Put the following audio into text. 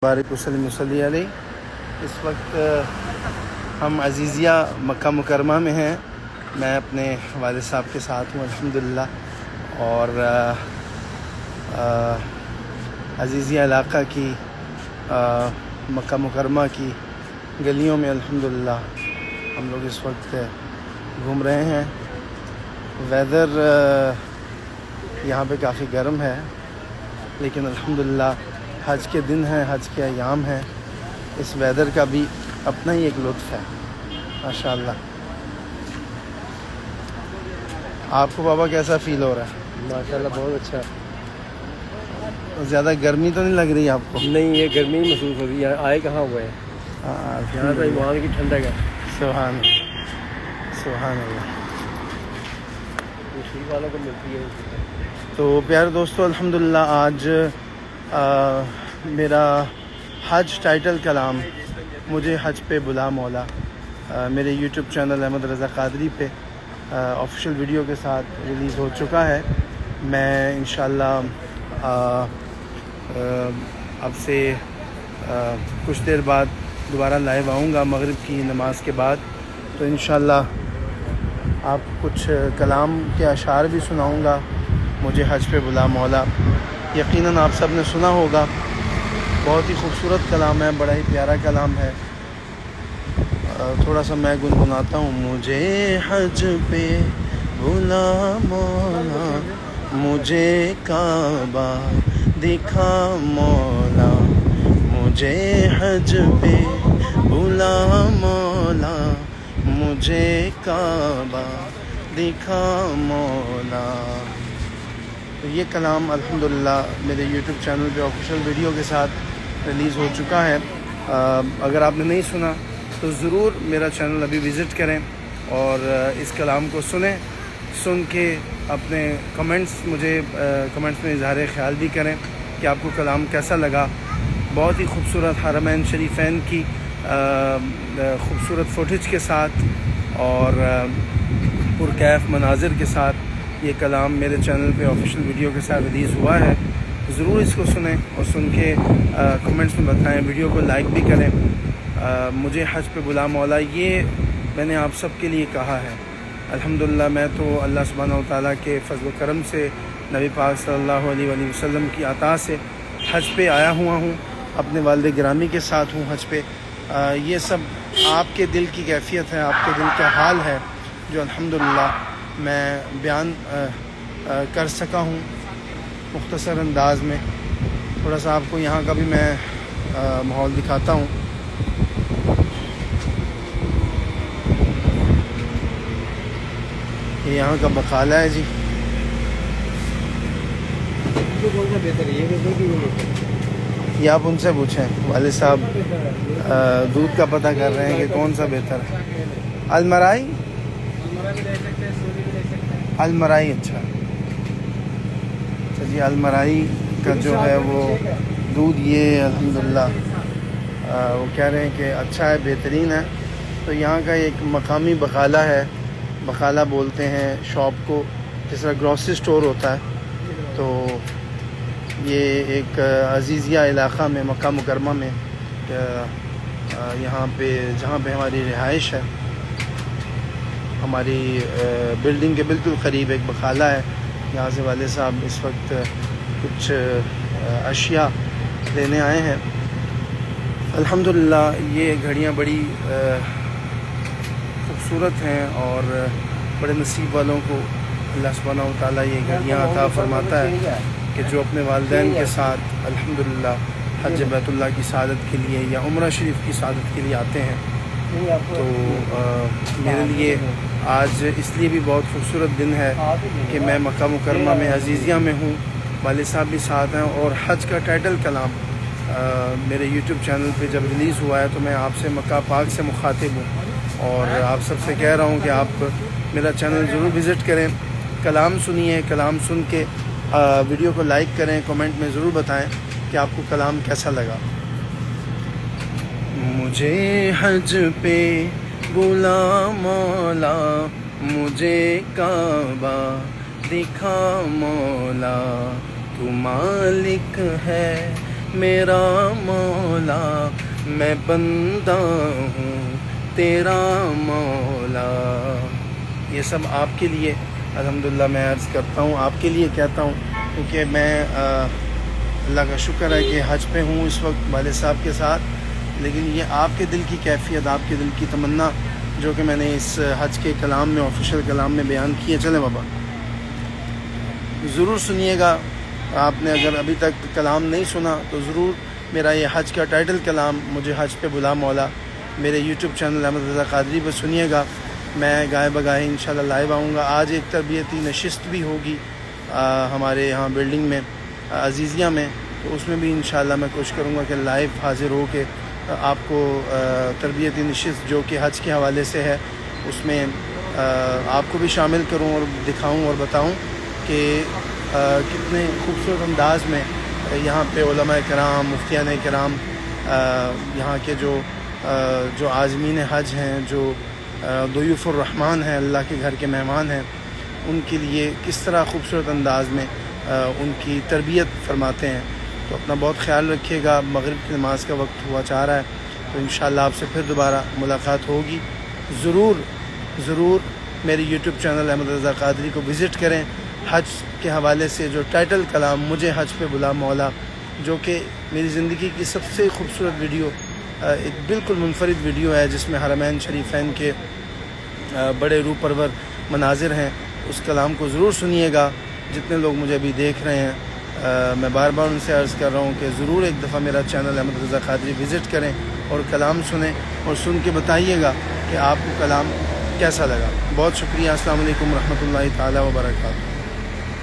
बारिक वसल्लम सल्ली अलैहि। इस वक्त हम अज़ीज़िया मक्का मुकरमा में हैं। मैं अपने वालिद साहब के साथ हूँ अल्हम्दुलिल्लाह। और अज़ीज़िया इलाक़ा की मक्का मुकरमा की गलियों में अल्हम्दुलिल्लाह हम लोग इस वक्त घूम रहे हैं। वेदर यहाँ पे काफ़ी गर्म है, लेकिन अल्हम्दुलिल्लाह हज के दिन हैं, हज के अयाम हैं। इस वेदर का भी अपना ही एक लुत्फ़ है माशाअल्लाह। आपको बाबा कैसा फ़ील हो रहा है? माशाल्लाह बहुत अच्छा। ज़्यादा गर्मी तो नहीं लग रही आपको? नहीं, ये गर्मी महसूस हो रही है। आए कहाँ हुए हैं, यहाँ तो ईमान की ठंडक है। सुभान सुभान अल्लाह। मुस्लिम वालों को मिलती है। तो प्यारे दोस्तों, अल्हम्दुलिल्लाह आज मेरा हज टाइटल कलाम मुझे हज पे बुला मौला मेरे यूट्यूब चैनल अहमद रज़ा क़ादरी पे ऑफिशियल वीडियो के साथ रिलीज़ हो चुका है। मैं इंशाअल्लाह अब से कुछ देर बाद दोबारा लाइव आऊँगा मगरिब की नमाज के बाद। तो इंशाअल्लाह आप कुछ कलाम के अशार भी सुनाऊँगा मुझे हज पे बुला मौला। यकीनन आप सब ने सुना होगा, बहुत ही खूबसूरत कलाम है, बड़ा ही प्यारा कलाम है। थोड़ा सा मैं गुनगुनाता हूँ। मुझे हज पे बुला मौला, मुझे काबा दिखा मौला, मुझे हज पे बुला मौला, मुझे काबा दिखा मौला। तो ये कलाम अल्हम्दुलिल्लाह मेरे यूट्यूब चैनल पे ऑफिशियल वीडियो के साथ रिलीज़ हो चुका है। अगर आपने नहीं सुना तो ज़रूर मेरा चैनल अभी विज़िट करें और इस कलाम को सुन के अपने कमेंट्स मुझे कमेंट्स में इज़हार ख़्याल भी करें कि आपको कलाम कैसा लगा। बहुत ही खूबसूरत हरमैन शरीफैन की खूबसूरत फुटेज के साथ और पुरकैफ मनाजिर के साथ ये कलाम मेरे चैनल पे ऑफिशियल वीडियो के साथ रिलीज़ हुआ है। ज़रूर इसको सुनें और सुन के कमेंट्स में बताएं, वीडियो को लाइक भी करें। मुझे हज पे बुला मौला ये मैंने आप सब के लिए कहा है। अल्हम्दुलिल्लाह मैं तो अल्लाह सुब्हानहू व तआला के फ़ज़्ल व करम से नबी पाक सल्लल्लाहु अलैहि वसल्लम की अता से हज पे आया हुआ हूँ, अपने वालिद गिरामी के साथ हूँ हज पे। ये सब आपके दिल की कैफ़ियत है, आपके दिल का हाल है जो अल्हम्दुलिल्लाह मैं बयान कर सका हूँ मुख्तसर अंदाज में। थोड़ा सा आपको यहाँ का भी मैं माहौल दिखाता हूँ। ये यहाँ का बकाला है जी। कौन सा बेहतर है, ये बेहतर कि वो बेहतर? ये आप उनसे पूछें, वालिद साहब दूध का पता कर रहे हैं कि कौन सा बेहतर है। अलमराई अलमराई अच्छा जी। अलमराई का जो है वो दूध ये अल्हम्दुलिल्लाह वो कह रहे हैं कि अच्छा है, बेहतरीन है। तो यहाँ का एक मकामी बकाला है, बकाला बोलते हैं शॉप को, जिस तरह ग्रॉसरी स्टोर होता है। तो ये एक अज़ीज़िया इलाक़ा में मक्का मुकरमा में यहाँ पे जहाँ पे हमारी रिहाइश है, हमारी बिल्डिंग के बिल्कुल क़रीब एक बकाला है। यहाँ से वाले साहब इस वक्त कुछ अशिया लेने आए हैं। अल्हम्दुलिल्लाह ये घड़ियाँ बड़ी खूबसूरत हैं और बड़े नसीब वालों को अल्लाह सुब्हानहू व तआला ये घड़ियाँ अता फ़रमाता है कि जो अपने वालिदैन के साथ अल्हम्दुलिल्लाह हज बैतुल्लाह की सआदत के लिए या उम्रा शरीफ की सआदत के लिए आते हैं। तो मेरे लिए आज इसलिए भी बहुत खूबसूरत दिन है कि मैं मक्का मुकरमा में अज़ीज़िया में हूँ, वालिद साहब भी साथ हैं। और हज का टाइटल कलाम मेरे यूट्यूब चैनल पे जब रिलीज़ हुआ है तो मैं आपसे मक्का पाक से मुखातिब हूँ और आप सबसे कह रहा हूँ कि आप मेरा चैनल ज़रूर विज़िट करें, कलाम सुनिए, कलाम सुन के वीडियो को लाइक करें, कमेंट में ज़रूर बताएं कि आपको कलाम कैसा लगा। मुझे हज पे बुला मौला, मुझे काबा दिखा मौला, तू मालिक है میرا مولا میں بندہ ہوں تیرا مولا. یہ سب آپ کے لیے الحمدللہ میں عرض کرتا ہوں, آپ کے لیے کہتا ہوں, کیونکہ میں اللہ کا شکر ہے کہ حج پہ ہوں اس وقت والد صاحب کے ساتھ, لیکن یہ آپ کے دل کی کیفیت, آپ کے دل کی تمنا جو کہ میں نے اس حج کے کلام میں, آفیشیل کلام میں بیان کی ہے. چلیں بابا ضرور سنیے گا. آپ نے اگر ابھی تک کلام نہیں سنا تو ضرور میرا یہ حج کا ٹائٹل کلام مجھے حج پہ بلا مولا میرے یوٹیوب چینل احمد رضا قادری پہ سنیے گا. میں گائے بگائے انشاءاللہ لائیو آؤں گا. آج ایک تربیتی نشست بھی ہوگی ہمارے یہاں بلڈنگ میں عزیزیہ میں, تو اس میں بھی انشاءاللہ میں کوشش کروں گا کہ لائیو حاضر ہو کے آپ کو تربیتی نشست جو کہ حج کے حوالے سے ہے اس میں آپ کو بھی شامل کروں اور دکھاؤں اور بتاؤں کہ کتنے خوبصورت انداز میں یہاں پہ علماء کرام, مفتیان کرام, یہاں کے جو عازمین حج ہیں, جو ضیوف الرحمن ہیں, اللہ کے گھر کے مہمان ہیں, ان کے لیے کس طرح خوبصورت انداز میں ان کی تربیت فرماتے ہیں. تو اپنا بہت خیال رکھیے گا. مغرب کی نماز کا وقت ہوا چاہ رہا ہے, تو انشاءاللہ آپ سے پھر دوبارہ ملاقات ہوگی. ضرور میری یوٹیوب چینل احمد رضا قادری کو وزٹ کریں. حج کے حوالے سے جو ٹائٹل کلام مجھے حج پہ بلا مولا, جو کہ میری زندگی کی سب سے خوبصورت ویڈیو, ایک بالکل منفرد ویڈیو ہے جس میں حرمین شریفین کے بڑے روح پرور مناظر ہیں, اس کلام کو ضرور سنیے گا. جتنے لوگ مجھے ابھی دیکھ رہے ہیں, میں بار بار ان سے عرض کر رہا ہوں کہ ضرور ایک دفعہ میرا چینل احمد رضا قادری وزٹ کریں اور کلام سنیں, اور سن کے بتائیے گا کہ آپ کو کلام کیسا لگا. بہت شکریہ. السلام علیکم ورحمۃ اللہ تعالی وبرکاتہ.